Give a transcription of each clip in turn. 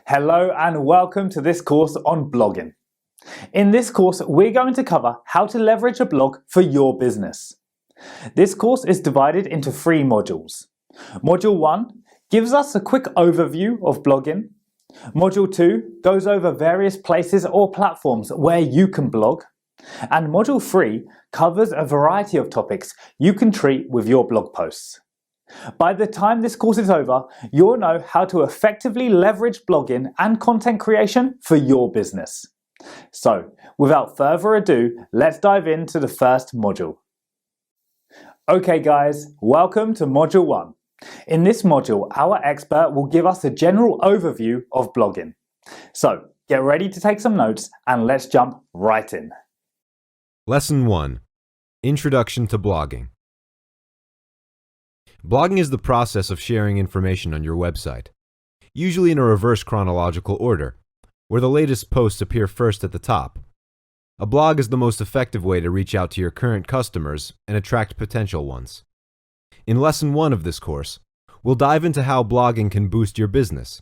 Hello and welcome to this course on blogging. In this course, we're going to cover how to leverage a blog for your business. This course is divided into 3 modules. Module 1 gives us a quick overview of blogging. Module 2 goes over various places or platforms where you can blog. And Module 3 covers a variety of topics you can treat with your blog posts. By the time this course is over, you'll know how to effectively leverage blogging and content creation for your business. So, without further ado, let's dive into the first module. Okay guys, welcome to Module 1. In this module, our expert will give us a general overview of blogging. So, get ready to take some notes and let's jump right in. Lesson 1. Introduction to Blogging. Blogging is the process of sharing information on your website, usually in a reverse chronological order, where the latest posts appear first at the top. A blog is the most effective way to reach out to your current customers and attract potential ones. In Lesson 1 of this course, we'll dive into how blogging can boost your business,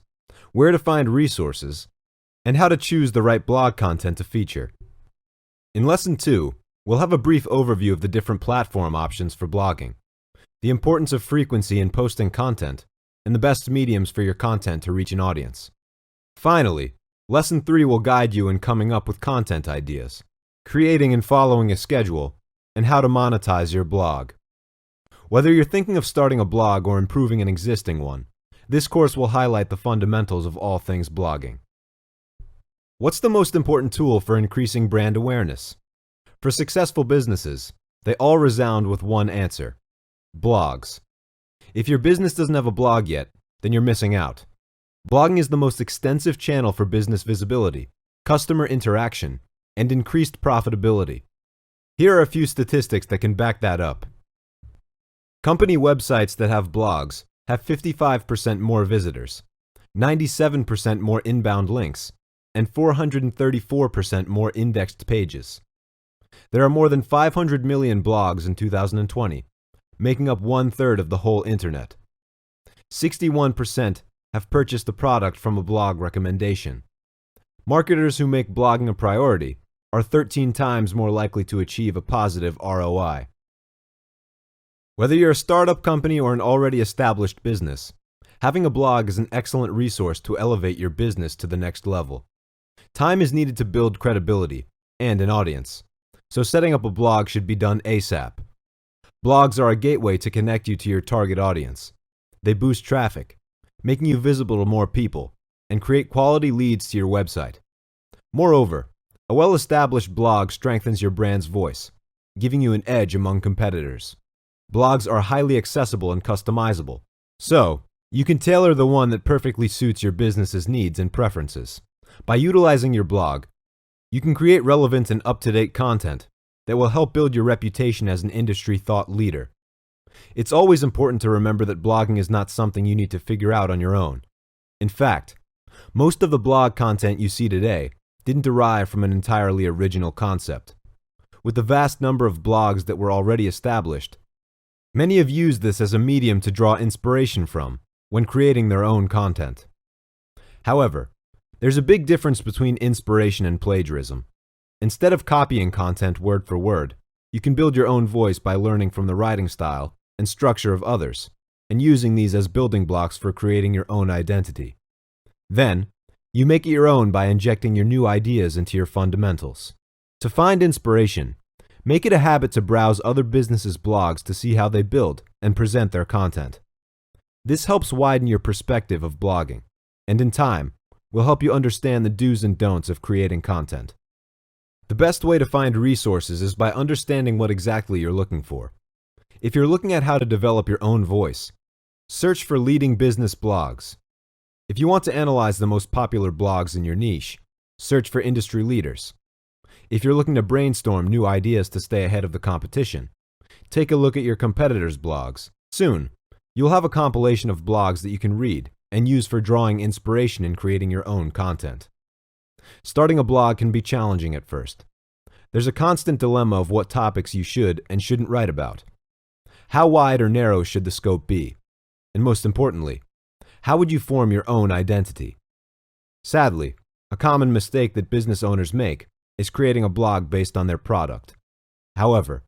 where to find resources, and how to choose the right blog content to feature. In Lesson 2, we'll have a brief overview of the different platform options for blogging, the importance of frequency in posting content, and the best mediums for your content to reach an audience. Finally, Lesson 3 will guide you in coming up with content ideas, creating and following a schedule, and how to monetize your blog. Whether you're thinking of starting a blog or improving an existing one, this course will highlight the fundamentals of all things blogging. What's the most important tool for increasing brand awareness? For successful businesses, they all resound with one answer: blogs. If your business doesn't have a blog yet, then you're missing out. Blogging is the most extensive channel for business visibility, customer interaction, and increased profitability. Here are a few statistics that can back that up. Company websites that have blogs have 55% more visitors, 97% more inbound links, and 434% more indexed pages. There are more than 500 million blogs in 2020, making up 1/3 of the whole internet. 61% have purchased a product from a blog recommendation. Marketers who make blogging a priority are 13 times more likely to achieve a positive ROI. Whether you're a startup company or an already established business, having a blog is an excellent resource to elevate your business to the next level. Time is needed to build credibility and an audience, so setting up a blog should be done ASAP. Blogs are a gateway to connect you to your target audience. They boost traffic, making you visible to more people, and create quality leads to your website. Moreover, a well-established blog strengthens your brand's voice, giving you an edge among competitors. Blogs are highly accessible and customizable, so you can tailor the one that perfectly suits your business's needs and preferences. By utilizing your blog, you can create relevant and up-to-date content that will help build your reputation as an industry thought leader. It's always important to remember that blogging is not something you need to figure out on your own. In fact, most of the blog content you see today didn't derive from an entirely original concept. With the vast number of blogs that were already established, many have used this as a medium to draw inspiration from when creating their own content. However, there's a big difference between inspiration and plagiarism. Instead of copying content word for word, you can build your own voice by learning from the writing style and structure of others, and using these as building blocks for creating your own identity. Then, you make it your own by injecting your new ideas into your fundamentals. To find inspiration, make it a habit to browse other businesses' blogs to see how they build and present their content. This helps widen your perspective of blogging, and in time, will help you understand the do's and don'ts of creating content. The best way to find resources is by understanding what exactly you're looking for. If you're looking at how to develop your own voice, search for leading business blogs. If you want to analyze the most popular blogs in your niche, search for industry leaders. If you're looking to brainstorm new ideas to stay ahead of the competition, take a look at your competitors' blogs. Soon, you'll have a compilation of blogs that you can read and use for drawing inspiration in creating your own content. Starting a blog can be challenging at first. There's a constant dilemma of what topics you should and shouldn't write about. How wide or narrow should the scope be? And most importantly, how would you form your own identity? Sadly, a common mistake that business owners make is creating a blog based on their product. However,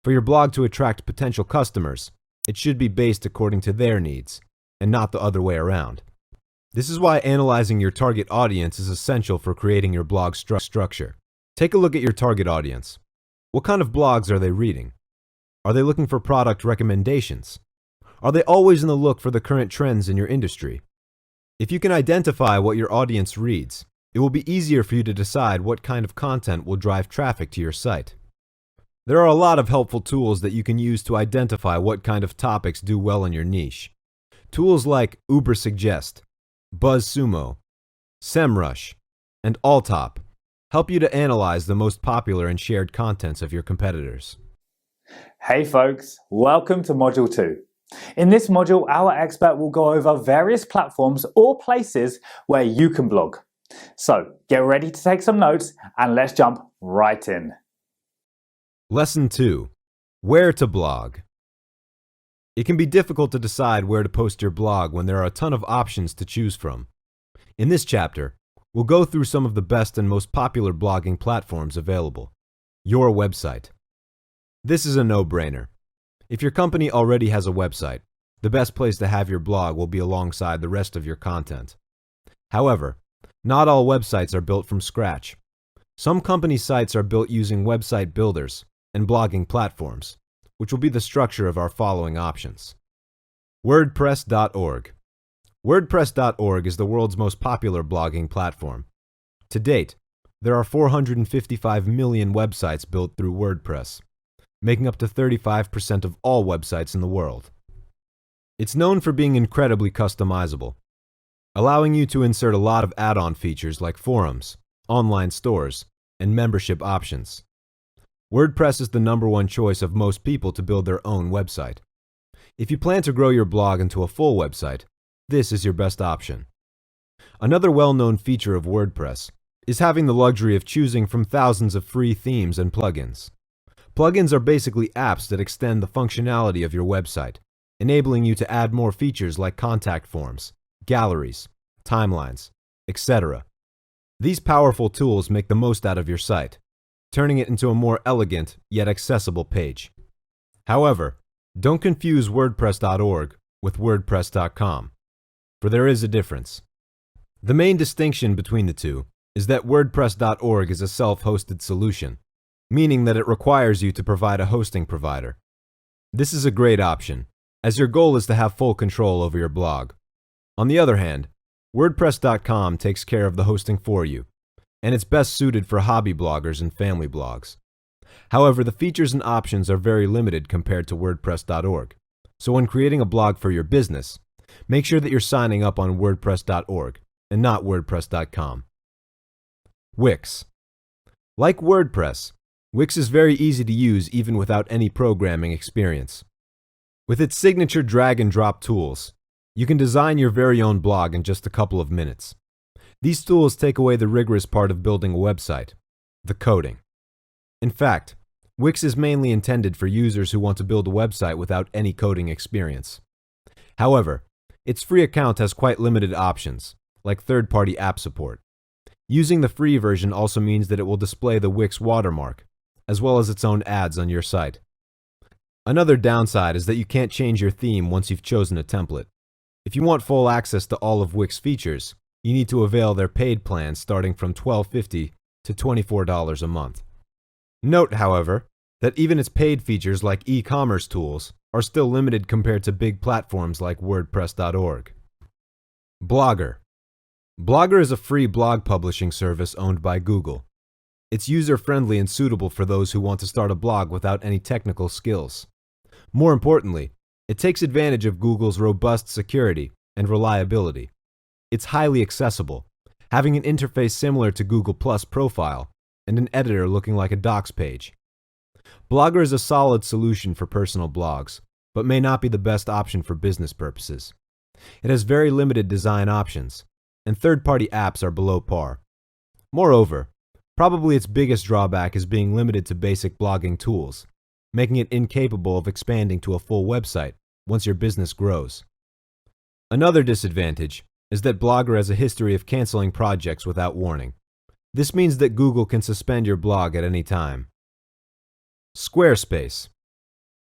for your blog to attract potential customers, it should be based according to their needs, and not the other way around. This is why analyzing your target audience is essential for creating your blog structure. Take a look at your target audience. What kind of blogs are they reading? Are they looking for product recommendations? Are they always in the look for the current trends in your industry? If you can identify what your audience reads, it will be easier for you to decide what kind of content will drive traffic to your site. There are a lot of helpful tools that you can use to identify what kind of topics do well in your niche. Tools like Ubersuggest, BuzzSumo, SEMrush, and Alltop help you to analyze the most popular and shared contents of your competitors. Hey folks, welcome to Module 2. In this module, our expert will go over various platforms or places where you can blog. So get ready to take some notes and let's jump right in. Lesson 2. Where to blog. It can be difficult to decide where to post your blog when there are a ton of options to choose from. In this chapter, we'll go through some of the best and most popular blogging platforms available. Your website. This is a no-brainer. If your company already has a website, the best place to have your blog will be alongside the rest of your content. However, not all websites are built from scratch. Some company sites are built using website builders and blogging platforms, which will be the structure of our following options. WordPress.org. WordPress.org is the world's most popular blogging platform. To date, there are 455 million websites built through WordPress, making up to 35% of all websites in the world. It's known for being incredibly customizable, allowing you to insert a lot of add-on features like forums, online stores, and membership options. WordPress is the #1 choice of most people to build their own website. If you plan to grow your blog into a full website, this is your best option. Another well-known feature of WordPress is having the luxury of choosing from thousands of free themes and plugins. Plugins are basically apps that extend the functionality of your website, enabling you to add more features like contact forms, galleries, timelines, etc. These powerful tools make the most out of your site, turning it into a more elegant yet accessible page. However, don't confuse WordPress.org with WordPress.com, for there is a difference. The main distinction between the two is that WordPress.org is a self-hosted solution, meaning that it requires you to provide a hosting provider. This is a great option, as your goal is to have full control over your blog. On the other hand, WordPress.com takes care of the hosting for you, and it's best suited for hobby bloggers and family blogs. However, the features and options are very limited compared to WordPress.org, so when creating a blog for your business, make sure that you're signing up on WordPress.org and not WordPress.com. Wix. Like WordPress, Wix is very easy to use even without any programming experience. With its signature drag-and-drop tools, you can design your very own blog in just a couple of minutes. These tools take away the rigorous part of building a website, the coding. In fact, Wix is mainly intended for users who want to build a website without any coding experience. However, its free account has quite limited options, like third-party app support. Using the free version also means that it will display the Wix watermark, as well as its own ads on your site. Another downside is that you can't change your theme once you've chosen a template. If you want full access to all of Wix features, you need to avail their paid plans starting from $12.50 to $24 a month. Note, however, that even its paid features like e-commerce tools are still limited compared to big platforms like WordPress.org. Blogger. Blogger is a free blog publishing service owned by Google. It's user-friendly and suitable for those who want to start a blog without any technical skills. More importantly, it takes advantage of Google's robust security and reliability. It's highly accessible, having an interface similar to Google+ Profile and an editor looking like a docs page. Blogger is a solid solution for personal blogs, but may not be the best option for business purposes. It has very limited design options, and third-party apps are below par. Moreover, probably its biggest drawback is being limited to basic blogging tools, making it incapable of expanding to a full website once your business grows. Another disadvantage is that Blogger has a history of canceling projects without warning. This means that Google can suspend your blog at any time. Squarespace.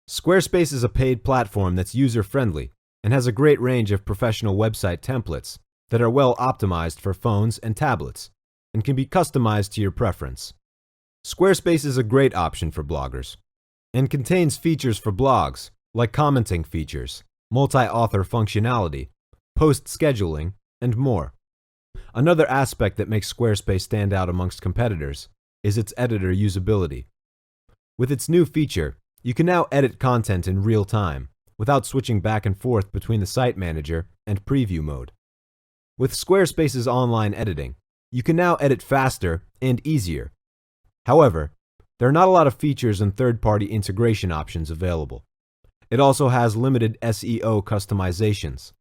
Squarespace is a paid platform that's user-friendly and has a great range of professional website templates that are well optimized for phones and tablets and can be customized to your preference. Squarespace is a great option for bloggers and contains features for blogs like commenting features, multi-author functionality, post scheduling, and more. Another aspect that makes Squarespace stand out amongst competitors is its editor usability. With its new feature, you can now edit content in real time without switching back and forth between the Site Manager and Preview mode. With Squarespace's online editing, you can now edit faster and easier. However, there are not a lot of features and third-party integration options available. It also has limited SEO customizations,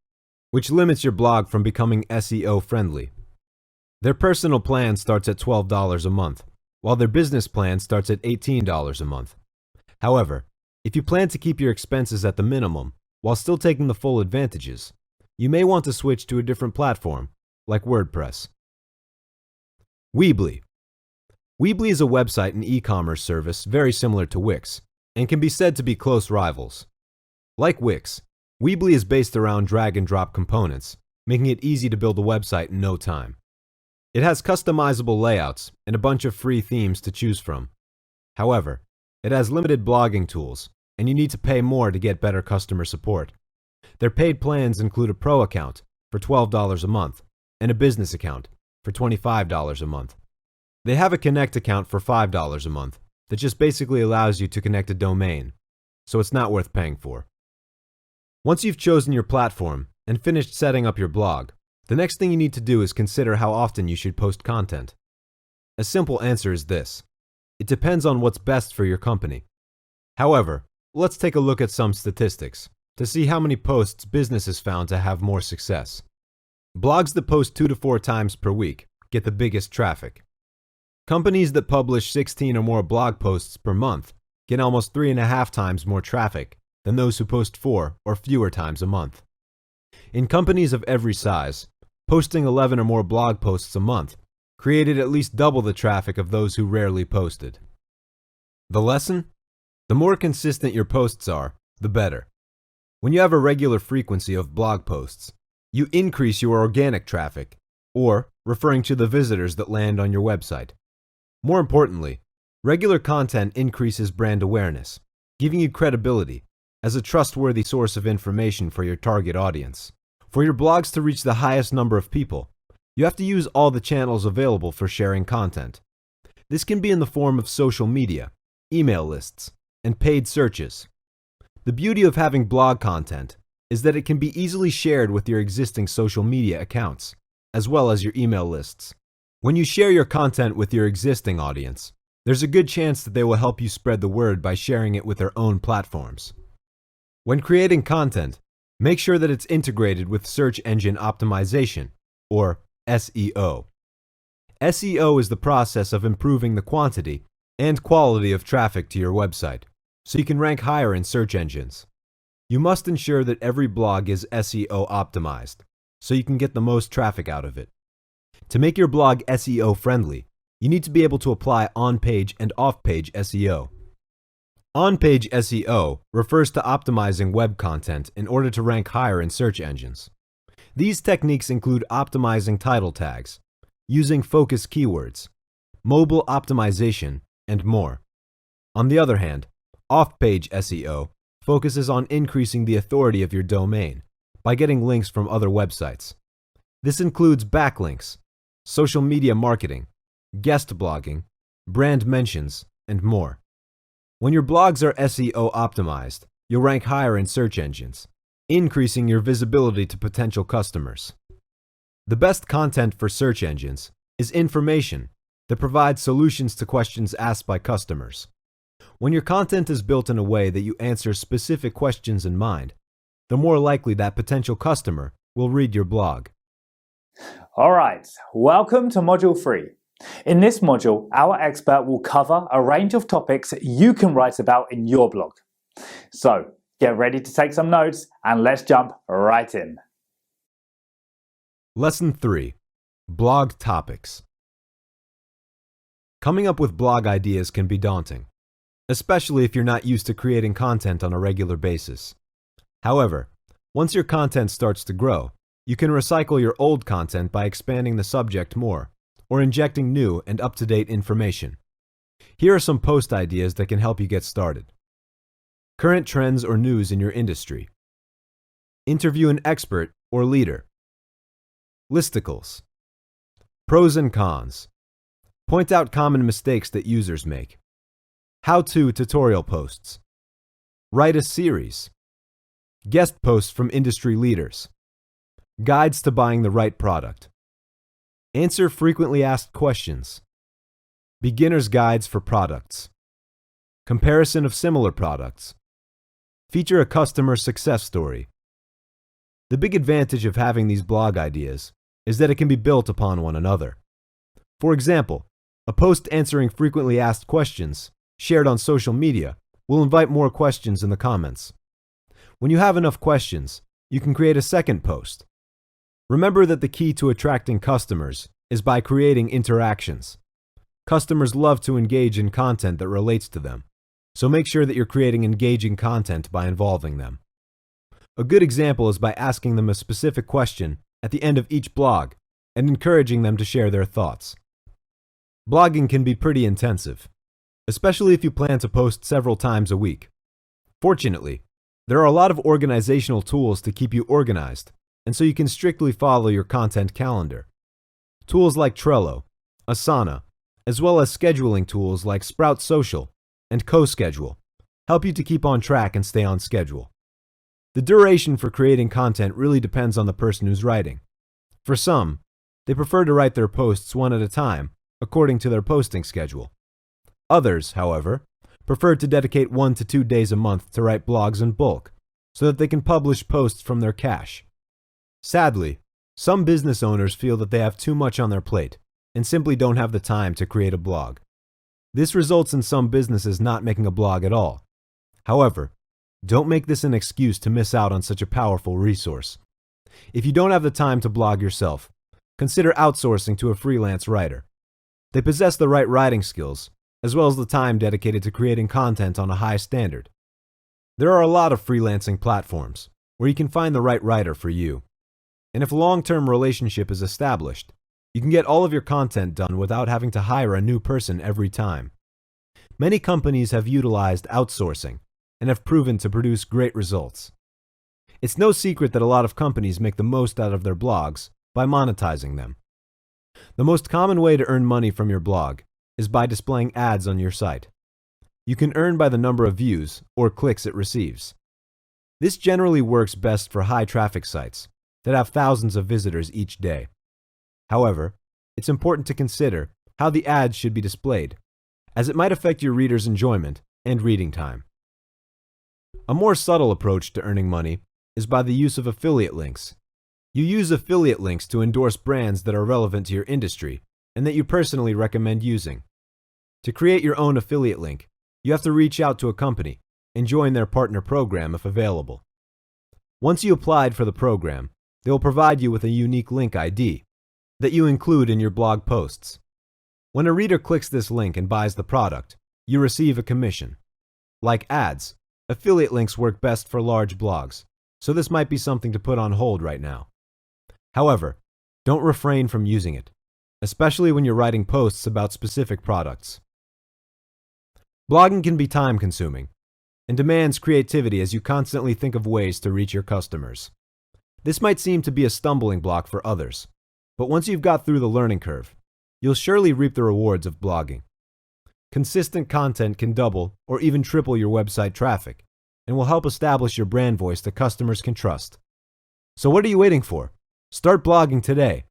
which limits your blog from becoming SEO friendly. Their personal plan starts at $12 a month, while their business plan starts at $18 a month. However, if you plan to keep your expenses at the minimum while still taking the full advantages, you may want to switch to a different platform, like WordPress. Weebly. Weebly is a website and e-commerce service very similar to Wix, and can be said to be close rivals. Like Wix, Weebly is based around drag-and-drop components, making it easy to build a website in no time. It has customizable layouts and a bunch of free themes to choose from. However, it has limited blogging tools, and you need to pay more to get better customer support. Their paid plans include a Pro account for $12 a month and a business account for $25 a month. They have a Connect account for $5 a month that just basically allows you to connect a domain, so it's not worth paying for. Once you've chosen your platform and finished setting up your blog, the next thing you need to do is consider how often you should post content. A simple answer is this: it depends on what's best for your company. However, let's take a look at some statistics to see how many posts businesses found to have more success. Blogs that post 2 to 4 times per week get the biggest traffic. Companies that publish 16 or more blog posts per month get almost 3.5 times more traffic than those who post 4 or fewer times a month. In companies of every size, posting 11 or more blog posts a month created at least double the traffic of those who rarely posted. The lesson? The more consistent your posts are, the better. When you have a regular frequency of blog posts, you increase your organic traffic, or referring to the visitors that land on your website. More importantly, regular content increases brand awareness, giving you credibility as a trustworthy source of information for your target audience. For your blogs to reach the highest number of people, you have to use all the channels available for sharing content. This can be in the form of social media, email lists, and paid searches. The beauty of having blog content is that it can be easily shared with your existing social media accounts, as well as your email lists. When you share your content with your existing audience, there's a good chance that they will help you spread the word by sharing it with their own platforms. When creating content, make sure that it's integrated with search engine optimization, or SEO. SEO is the process of improving the quantity and quality of traffic to your website, so you can rank higher in search engines. You must ensure that every blog is SEO optimized, so you can get the most traffic out of it. To make your blog SEO friendly, you need to be able to apply on-page and off-page SEO. On-page SEO refers to optimizing web content in order to rank higher in search engines. These techniques include optimizing title tags, using focus keywords, mobile optimization, and more. On the other hand, off-page SEO focuses on increasing the authority of your domain by getting links from other websites. This includes backlinks, social media marketing, guest blogging, brand mentions, and more. When your blogs are SEO optimized, you'll rank higher in search engines, increasing your visibility to potential customers. The best content for search engines is information that provides solutions to questions asked by customers. When your content is built in a way that you answer specific questions in mind, the more likely that potential customer will read your blog. Alright, welcome to Module 3. In this module, our expert will cover a range of topics you can write about in your blog. So, get ready to take some notes and let's jump right in. Lesson 3. Blog Topics. Coming up with blog ideas can be daunting, especially if you're not used to creating content on a regular basis. However, once your content starts to grow, you can recycle your old content by expanding the subject more, or injecting new and up-to-date information. Here are some post ideas that can help you get started. Current trends or news in your industry. Interview an expert or leader. Listicles. Pros and cons. Point out common mistakes that users make. How-to tutorial posts. Write a series. Guest posts from industry leaders. Guides to buying the right product. Answer frequently asked questions. Beginner's guides for products. Comparison of similar products. Feature a customer success story. The big advantage of having these blog ideas is that it can be built upon one another. For example, a post answering frequently asked questions shared on social media will invite more questions in the comments. When you have enough questions, you can create a second post. Remember that the key to attracting customers is by creating interactions. Customers love to engage in content that relates to them, so make sure that you're creating engaging content by involving them. A good example is by asking them a specific question at the end of each blog and encouraging them to share their thoughts. Blogging can be pretty intensive, especially if you plan to post several times a week. Fortunately, there are a lot of organizational tools to keep you organized, and so you can strictly follow your content calendar. Tools like Trello, Asana, as well as scheduling tools like Sprout Social and CoSchedule help you to keep on track and stay on schedule. The duration for creating content really depends on the person who's writing. For some, they prefer to write their posts one at a time, according to their posting schedule. Others, however, prefer to dedicate 1 to 2 days a month to write blogs in bulk, so that they can publish posts from their cache. Sadly, some business owners feel that they have too much on their plate and simply don't have the time to create a blog. This results in some businesses not making a blog at all. However, don't make this an excuse to miss out on such a powerful resource. If you don't have the time to blog yourself, consider outsourcing to a freelance writer. They possess the right writing skills, as well as the time dedicated to creating content on a high standard. There are a lot of freelancing platforms where you can find the right writer for you. And if a long-term relationship is established, you can get all of your content done without having to hire a new person every time. Many companies have utilized outsourcing and have proven to produce great results. It's no secret that a lot of companies make the most out of their blogs by monetizing them. The most common way to earn money from your blog is by displaying ads on your site. You can earn by the number of views or clicks it receives. This generally works best for high-traffic sites that have thousands of visitors each day. However, it's important to consider how the ads should be displayed, as it might affect your readers' enjoyment and reading time. A more subtle approach to earning money is by the use of affiliate links. You use affiliate links to endorse brands that are relevant to your industry and that you personally recommend using. To create your own affiliate link, you have to reach out to a company and join their partner program if available. Once you applied for the program, they will provide you with a unique link ID that you include in your blog posts. When a reader clicks this link and buys the product, you receive a commission. Like ads, affiliate links work best for large blogs, so this might be something to put on hold right now. However, don't refrain from using it, especially when you're writing posts about specific products. Blogging can be time-consuming and demands creativity as you constantly think of ways to reach your customers. This might seem to be a stumbling block for others, but once you've got through the learning curve, you'll surely reap the rewards of blogging. Consistent content can double or even triple your website traffic and will help establish your brand voice that customers can trust. So what are you waiting for? Start blogging today.